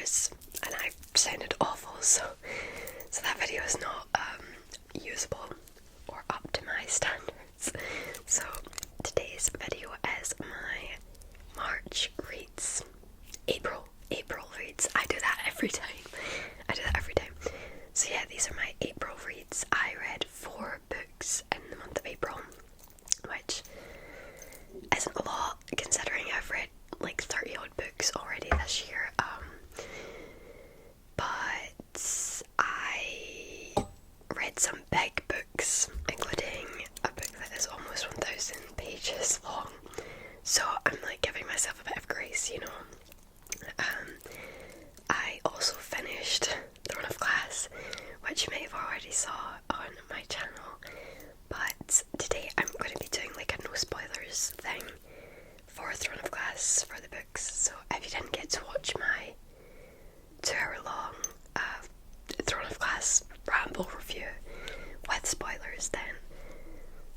ears and I sounded awful, so that video is not usable or up to my standards. So today's video is my March reads. April reads. I do that every time. So yeah, these are my April reads. I read 4 books in the month of April, which isn't a lot considering I've read like 30 odd books already this year. But I read some big books, including a book that is almost 1,000 pages long. So I'm like giving myself a bit of grace, you know. I also finished Throne of Glass, which you may have already saw on my channel, but today I'm going to be doing like a no spoilers thing for Throne of Glass for the books. So if you didn't get to watch my 2-hour long Throne of Glass ramble review with spoilers, then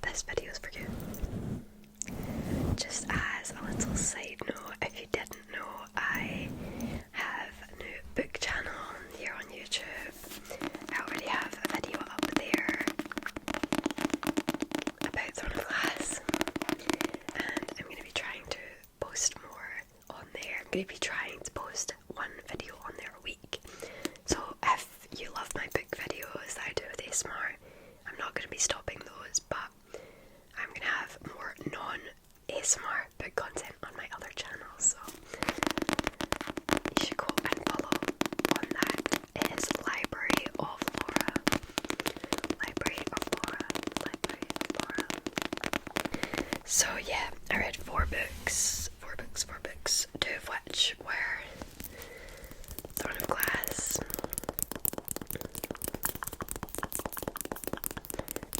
this video is for you. Just as a little side note, if you didn't know, I have a new book channel here on YouTube. I already have a video up there about Throne of Glass, and I'm going to be trying to post more on there. I'm going to be trying to post 1 video on there a week. So if you love my book videos that I do with ASMR, I'm not going to be stopping those, but I'm going to have more non-ASMR book content on my other channels, so you should go and follow on that. It is Library of Laura. So yeah, I read 4 books, 2 of which were Throne of Glass,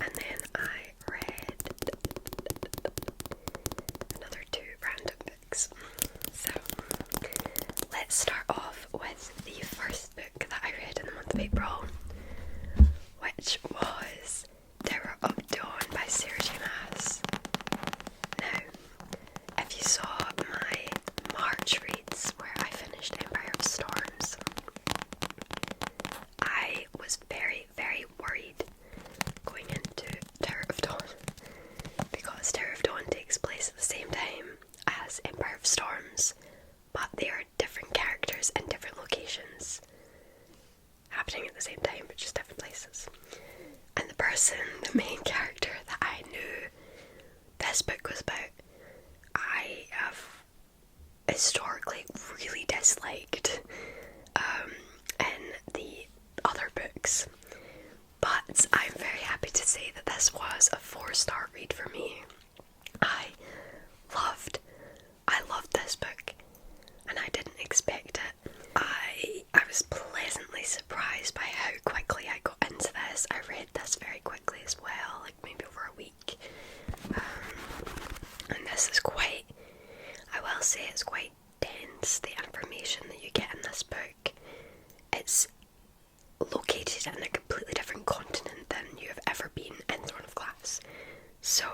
and then I read another 2 random books. So let's start off with the first book that I read in the month of April, which was Terror of Dawn by Sarah J. Maas. Now, if you saw my March reads where I finished Empire of Storms, I was very, very worried going into Terror of Dawn, because Terror of Dawn takes place at the same time as Empire of Storms, but they are different characters in different locations, happening at the same time, but just different places. And the main character that I knew this book was about, I have historically really disliked in the other books. But I'm very happy to say that this was a 4-star read for me. I loved this book, and I didn't expect it. I was pleasantly surprised by how quickly I got into this. I read this very quickly as well, like maybe over a week. And this is quite, I will say it's quite dense, the information that you get in this book. It's located in a completely different continent than you have ever been in Throne of Glass. So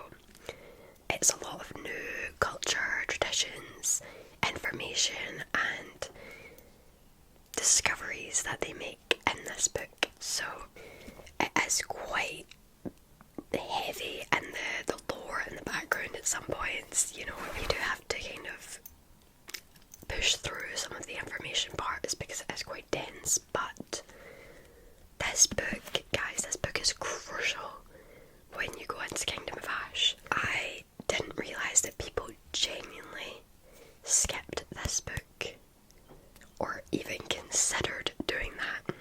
it's a lot of new culture, traditions, information, and discoveries that they make in this book. So it is quite heavy in the lore and the background at some points. You know, you do have to kind of push through some of the information parts because it is quite dense, but this book, guys, this book is crucial when you go into Kingdom of Ash. I didn't realise that people genuinely skipped this book, or even considered doing that.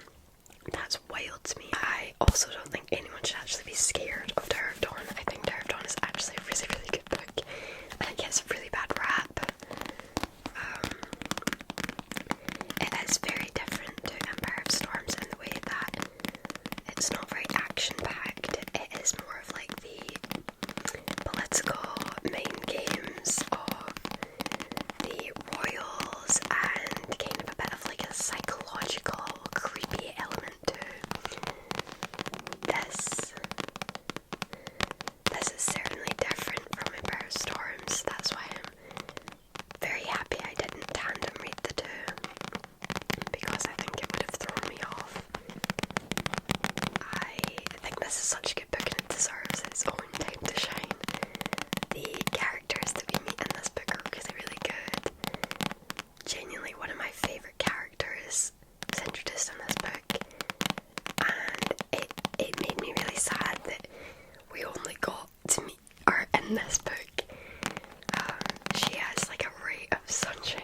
That's wild to me. I also don't think anyone should actually be scared of Tower of Dawn. I think Tower of Dawn is actually a really, really good book, and it gets a really bad rap. It is very different to Empire of Storms in the way that it's not very action-packed. It is more of like the political mind games of the royals, and kind of a bit of like a psychological, creepy element to in this book. She has like a ray of sunshine.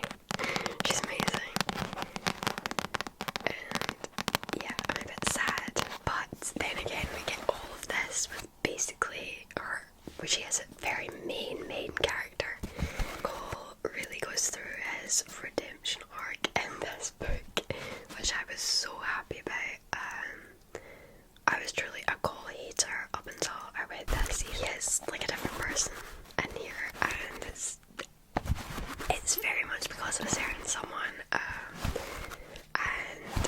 She's amazing. And yeah, I'm a bit sad. But then again, we get all of this with basically her, which she has a very main character. Cole really goes through his redemption arc in this book, which I was so happy about. I was truly a Cole hater up until I read this. He is like a different person in here, and it's very much because of a certain someone, and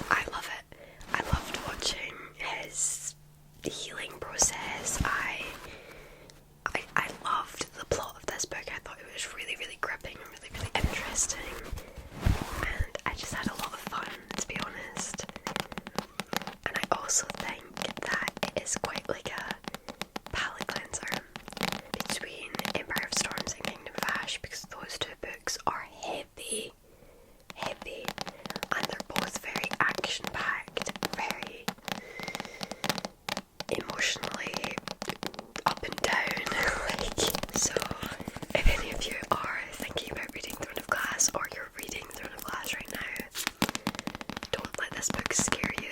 I love it. I loved watching his healing process. I loved the plot of this book. I thought it was really, really gripping and really, really interesting, and I just had a lot of fun, to be honest. And I also think that it is quite like a palate cleanser between Empire of Storms and Kingdom of Ash, because those two books are heavy, and they're both very action-packed, very emotionally up and down. So if any of you are thinking about reading Throne of Glass, or you're reading Throne of Glass right now, don't let this book scare you.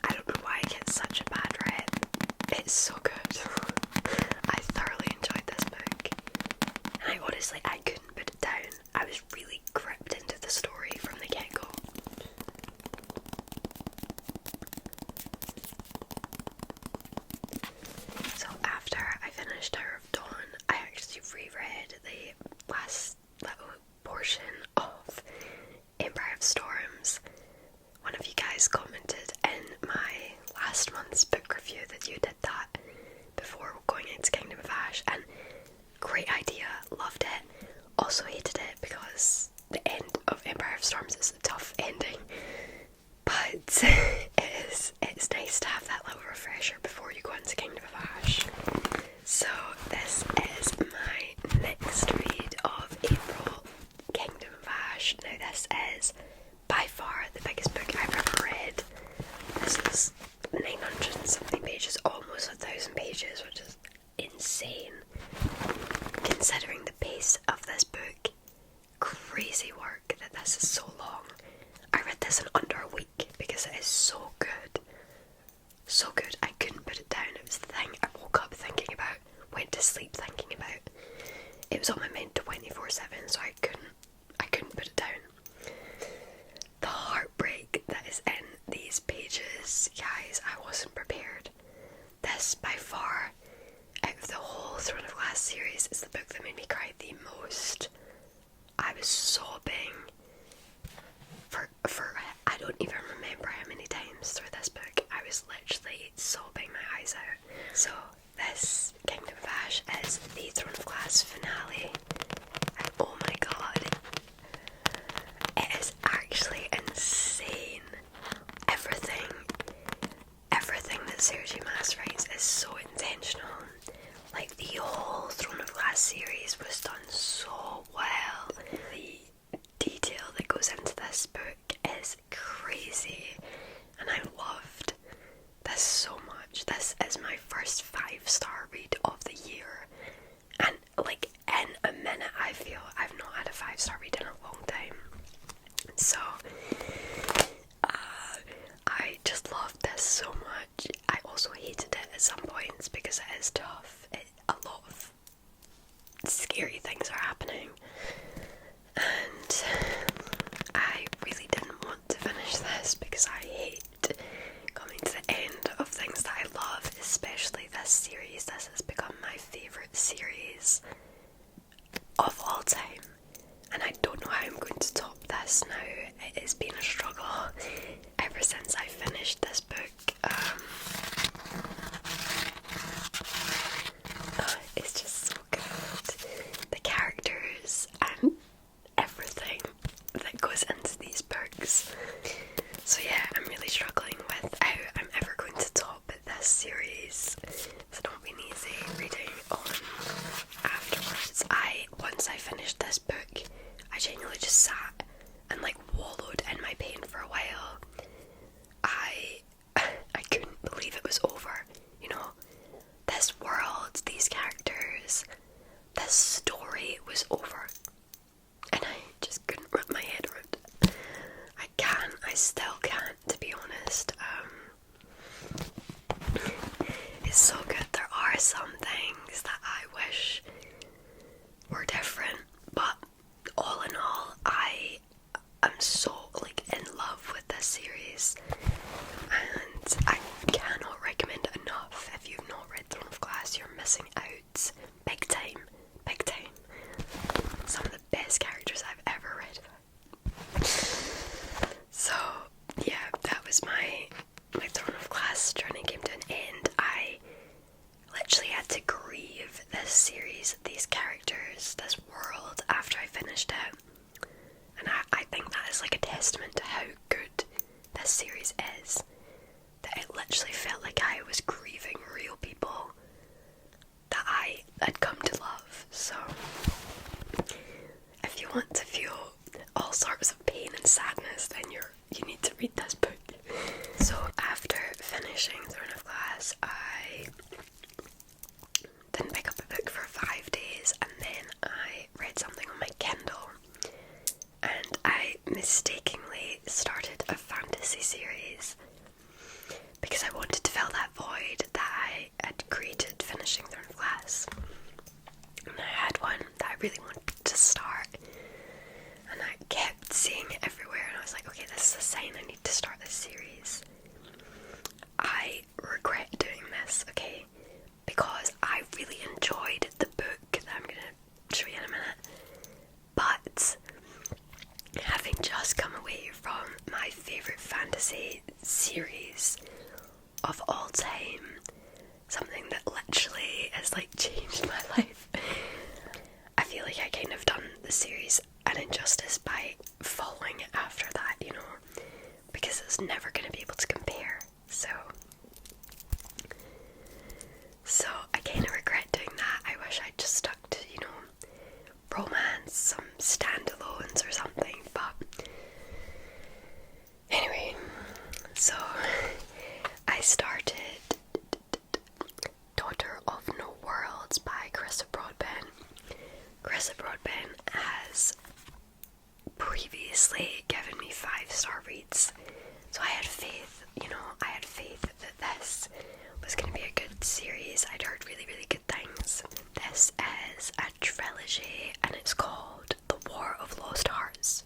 I don't know why it gets such a bad rep. It's so good. I thoroughly enjoyed this book, and I honestly, I couldn't put it down. I was really gripped into the story from the get-go. So after I finished Tower of Dawn, I actually reread the last little portion of Empire of Storms. One of you guys commented in my last month's book review that you did that before going into Kingdom of Ash, and great idea, loved it. Also hated it because the end of Empire of Storms is a tough ending, but it's nice to have that little refresher before you go into Kingdom of Ash. So this is my next read of April, Kingdom of Ash. Now this is by far the biggest book I've ever read. This is 900 and something pages, almost 1,000 pages, which is insane considering the pace of this book. Crazy work that this is so long. I read this in under a week because it is so good. So good, I couldn't put it down. It was the thing I woke up thinking about, went to sleep thinking about. It was on my mind 24/7, so I couldn't put it down. The heartbreak that is in these pages, guys, I wasn't prepared. This, by far, out of the whole Throne of Glass series, is the book that made me cry the most. I was sobbing for I don't even remember how many times through this book. I was literally sobbing my eyes out. So this Kingdom of Ash is the Throne of Glass finale, and oh my god, it is actually insane. Everything that Sarah J. Maas writes is so intentional. Like, the whole Throne of Glass series was done so well. The detail that goes into this book is crazy, and I loved this so much. This is my first 5-star read of the year, and like in a minute I feel I've not had a 5-star read in a long time. So I just loved this so much. I also hated it at some points because it is tough. A lot of scary things are happening, and I really didn't want to finish this because I hate coming to the end of things that I love, especially this series. This has become my favourite series of all time, and I don't know how I'm going to top this now. It has been a struggle ever since I finished this book. It's just so good. The characters and everything that goes into these books. So yeah, I'm really struggling with how I'm ever going to top this series. It's not been easy reading on afterwards. Once I finished this book, I genuinely just sat and like wallowed in my pain for a while. I couldn't believe it was over, you know. This world, these characters, still can't, to be honest. It's so good. There are some things that I wish were different, but all in all, I am so like in love with this series, and I cannot recommend it enough. If you've not read Throne of Glass, you're missing out. Big time, big time. Some of the best characters I've ever read. So yeah, that was my Throne of Glass journey came to an end. I literally had to grieve this series, these characters, this world after I finished it. And I think that is like a testament to how good this series is. That it literally felt like I was grieving real people that I had come to love. So if you want to feel all sorts of pain and sadness, then you need to read this book. So after finishing Throne of Glass, I didn't pick up a book for 5 days, and then I read something on my Kindle, and I mistakenly started a fantasy series because I wanted to fill that void that I had created finishing Throne of Glass. And I had one that I really wanted to start, and I kept seeing it everywhere, and I was like, okay, this is a sign I need to start this series. I regret doing this, okay, because I really enjoyed the book that I'm going to show you in a minute, but having just come away from my favourite fantasy series of all time, something that literally has like changed my life, I feel like I kind of done the series an injustice by following it after that, you know, because it's never going to be able to compare. So I kind of regret doing that. I wish I'd just stuck to, you know, romance, some standalones or something, but anyway, so I started Daughter of No Worlds by Carissa Broadbent. Carissa Broadbent has previously given me 5-star reads, so I had faith, you know, I had faith that this was going to be a good series. I'd heard really, really good things. This is a trilogy, and it's called The War of Lost Hearts.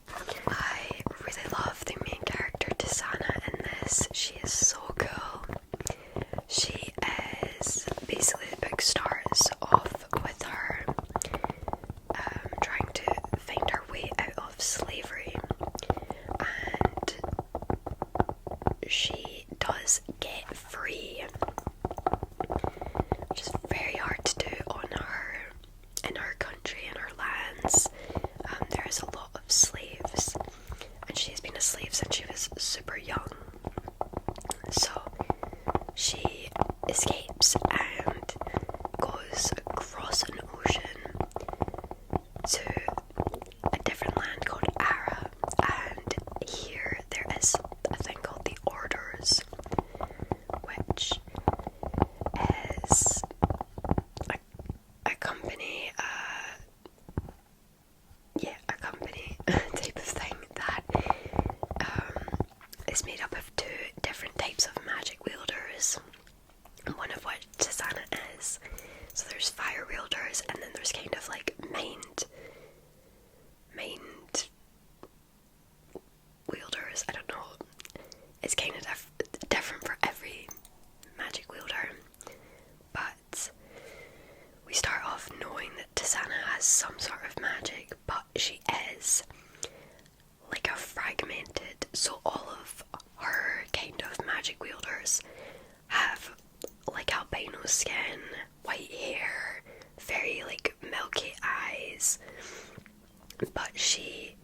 I really love the main character, Tisana, in this. She is so cool. She is, basically the book starts off with her trying to find her way out of slavery, and she does get free, which is very hard to do in her country, in her lands. There is a lot of slaves, and she's been a slave since she was super young. So she escapes and goes across an ocean to a different land called Ara, and here there is a thing called the Orders, which is a company, type of thing that is made up of 2 different types of magic wielders, one of which Tisana is. So there's fire wielders, and then there's kind of like mind wielders. I don't know. It's kind of different for every magic wielder. But we start off knowing that Tisana has some sort of magic, but she is like a fragmented, so all of her kind of magic wielders have like albino skin, white hair, very like milky eyes, but she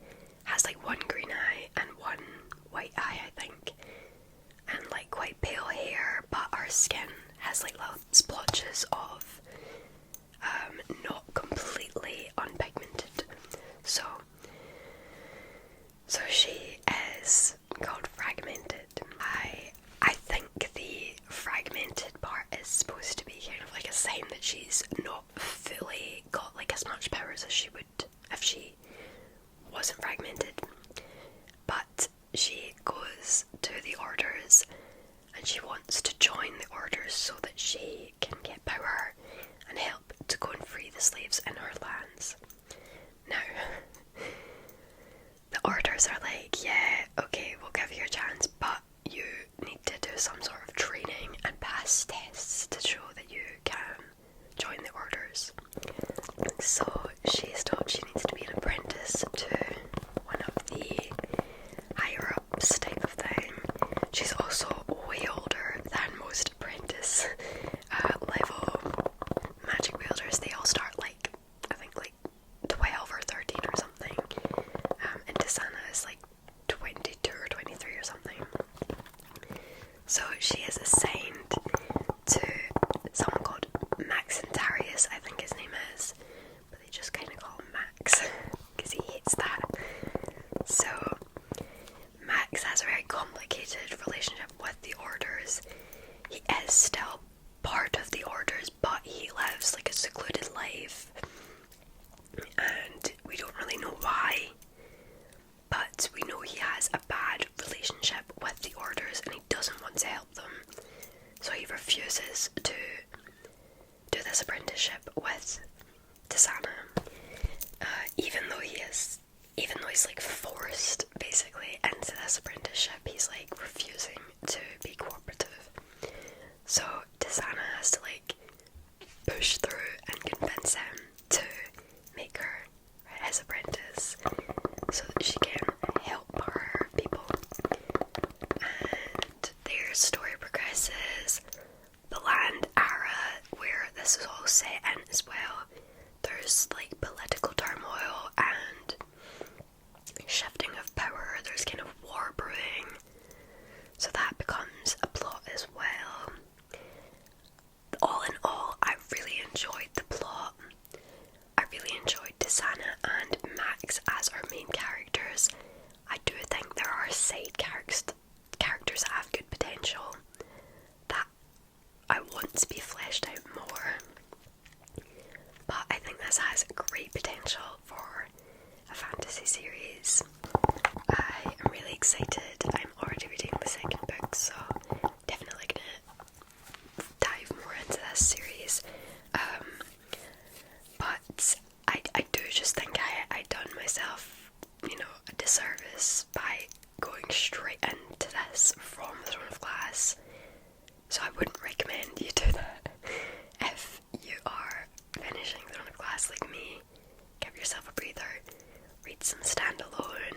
has like one green eye and one white eye, I think, and like quite pale hair, but her skin has like little splotches of not completely unpigmented. So she is called fragmented. I think the fragmented part is supposed to be kind of like a sign that she's not fully got like as much powers as she would if she was orders so that she can get power and help to go and free the slaves in her lands. Now, the orders are like, yeah, okay, we'll give you a chance, but you need to do some sort of training and pass tests to show that you can join the orders. So she is told she needs to be an apprentice to one of the higher ups type of thing. She's also way older than most apprentice level magic wielders. They all start like, I think like 12 or 13 or something, and Desana is like 22 or 23 or something. So she is assigned to someone called Maxentarius, I think his name is, but they just kind of call him Max because he hates that. So Max has a very complicated relationship with the orders. He is still part of the orders, but he lives like a secluded life, and we don't really know why, but we know he has a bad relationship with the orders and he doesn't want to help them, so he refuses to do this apprenticeship with Desana, even though he's like forced basically into this apprenticeship. He's like refusing to be cooperative, so Desana has to like push through and convince him to make her his apprentice so that she can help her people. And their story progresses. The land era where this is all set in as well, there's like political turmoil and shifting of power. There's kind of war brewing, so that becomes a plot as well. All in all, I really enjoyed the plot. I really enjoyed Desana and Max as our main characters. I do think there are side characters that have good potential that I want to be fleshed out more. But I think this has great potential for a fantasy series. I am really excited. I'm already reading the second book, so definitely gonna dive more into this series. But I do just think I done myself, a disservice by going straight into this from Throne of Glass. So I wouldn't recommend you do that. If you are finishing Throne of Glass like me, give yourself a breather. Read some standalone,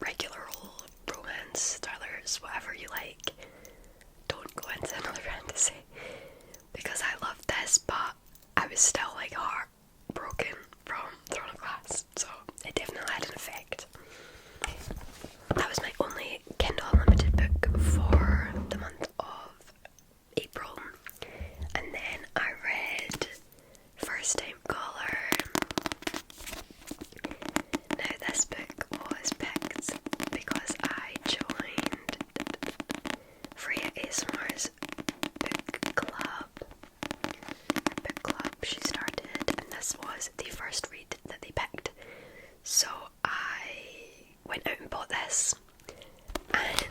regular old romance, thrillers, whatever you like. Don't go into another fantasy. Because I loved this, but I was still like heartbroken from Throne of Glass. So it definitely had an effect. That was my only Kindle Unlimited book for the month of April, and then I read First Time Caller. Now this book was picked because I joined Freya ASMR's book club she started, and this was the first read that they picked. So I went out and bought this, and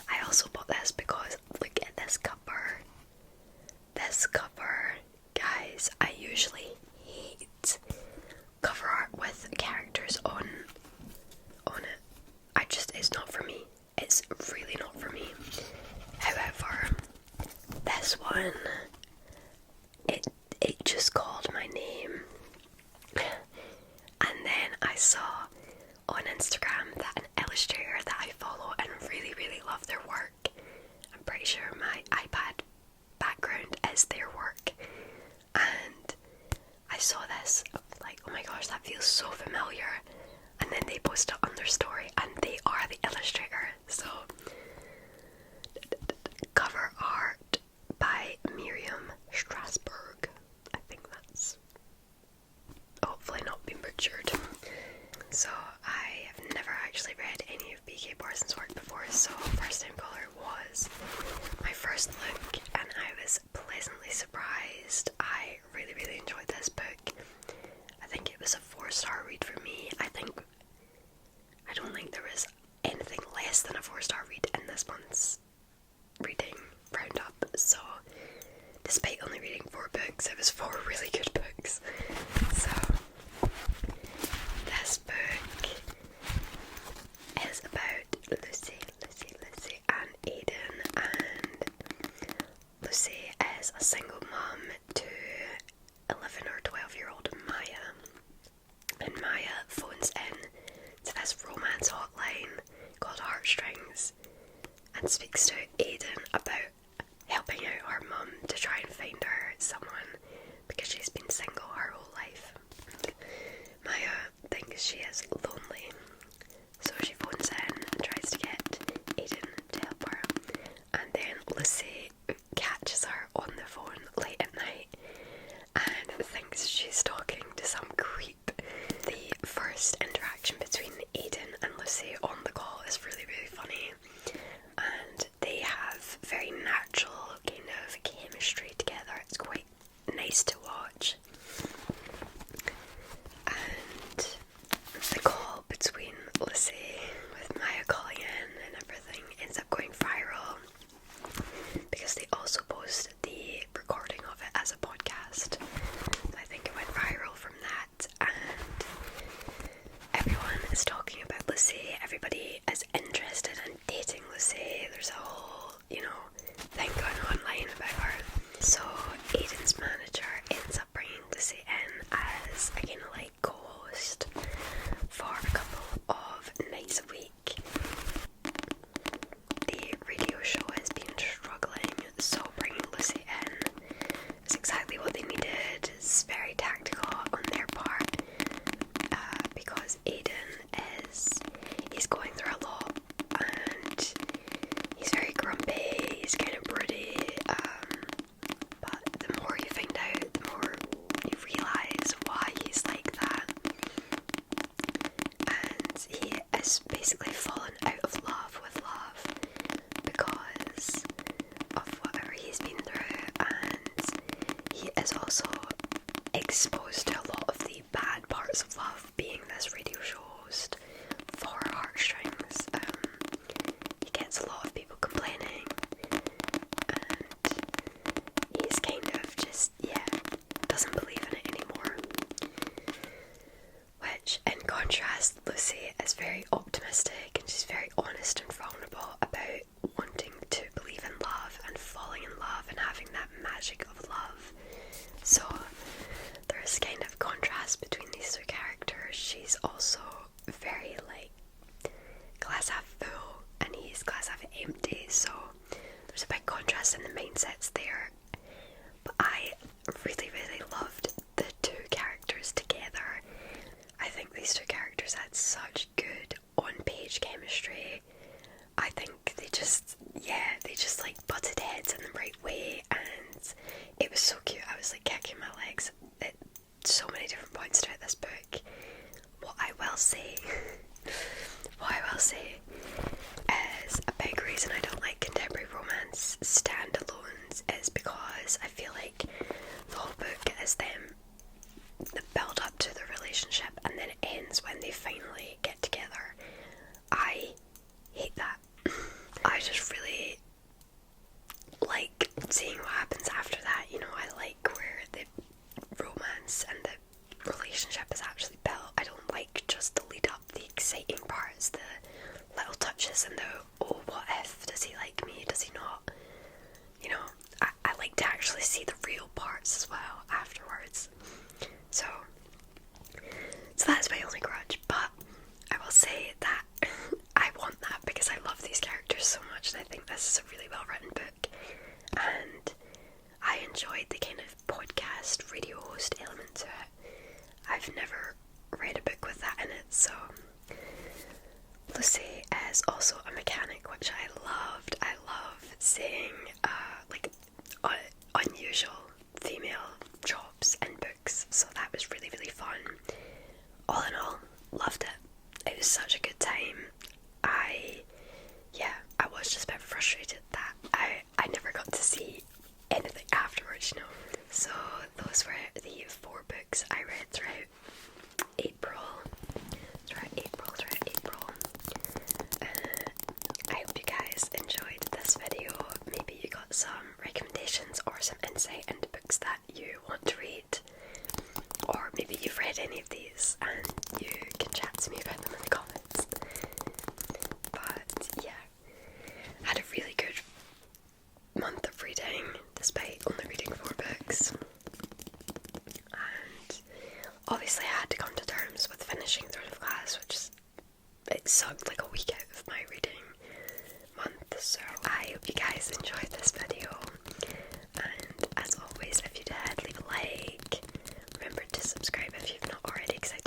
I also bought this because look at this cover. This cover, guys, I usually hate cover art with characters on it. It's not for me. It's really not for me. However, this one, it just called my name. And then I saw on Instagram that an illustrator that I follow and really, really love their work, I'm pretty sure my iPad background is their work, and I saw this, like, oh my gosh, that feels so familiar, and then they posted it on their story, and they are the illustrator. So, cover art by Miriam Strasberg. I think that's hopefully not been butchered. So I have never actually read any of P.K. Parsons' work before, so First Time Caller was my first look, and I was pleasantly surprised. I really, really enjoyed this book. I think it was a 4-star read for me. I don't think there was anything less than a 4-star read in this month's reading roundup, so despite only reading 4 books, it was 4 really good books. So this book is about Lucy and Aidan, and Lucy is a single mum to 11 or 12-year-old Maya, and Maya phones in to this romance hotline called Heartstrings and speaks to Aidan about helping out her mum to try and find her someone because she's been single her whole life. Maya thinks she is lonely, so she phones in and tries to get Aidan to help her, and then Lucy catches her on the phone late at night and thinks she's talking to some creep. The first interaction between Aidan and Lucy on the call is really, really funny, and they have very natural kind of chemistry together. It's quite nice to watch. And the call between Lucy with Maya calling in and everything ends up going viral because they also posted the recording of it as a podcast. So I think it went viral from that, and everyone is talking about Lucy. Everybody is interested in dating Lucy. There's a whole, thing going online about her. So Aidan's manager ends up bringing Lucy in as a kind of like co-host for a couple of nights a week. The radio show has been struggling, so bringing Lucy in is exactly what they needed. It's very tactical on their part, because Aidan he's going through a lot, and he's very grumpy, he's kind of broody, but the more you find out, the more you realise why he's like that, and he is basically fallen out of love with love because of whatever he's been through, and he is also exposed to a lot of the bad parts of love, being this radio show host for Heartstrings. He gets a lot of people complaining, and he's kind of just, doesn't believe in it anymore. Which, in contrast, Lucy is very optimistic, and she's very honest and vulnerable about wanting to believe in love and falling in love and having that magic of love. So there's kind of contrast between these two characters. She's also very glass half full, and he's glass half empty, so there's a big contrast in the mindsets there. But I really, really loved the two characters together. I think these two characters had such good on-page chemistry. I think they just butted heads in the right way, and it was so cute. I was kicking my legs at so many different points throughout this book. What I will say is a big reason I don't like contemporary romance standalones is because I feel like the whole book is them, the build up to the relationship, and then it ends when they finally get together. I hate that. I just really like seeing what happens after that. I like where the romance and the relationship is actually built. I don't like just the lead up, the exciting parts, the little touches, and the, oh, what if, does he like me, does he not? I like to actually see the real parts as well afterwards. So that's my only grudge, but I will say that I want that because I love these characters so much, and I think this is a really well written book, and I enjoyed the kind of podcast radio host element to it. I've never read a book with that in it. So Lucy is also a mechanic, which I loved. I love seeing unusual female jobs in books, so that was really, really fun. All in all, loved it. It was such a good time. I was just a bit frustrated that I never got to see anything afterwards, So those were the 4 books I read throughout April. I hope you guys enjoyed this video. Maybe you got some recommendations or some insight out of my reading month. So I hope you guys enjoyed this video, and as always, if you did, leave a like. Remember to subscribe if you've not already, because I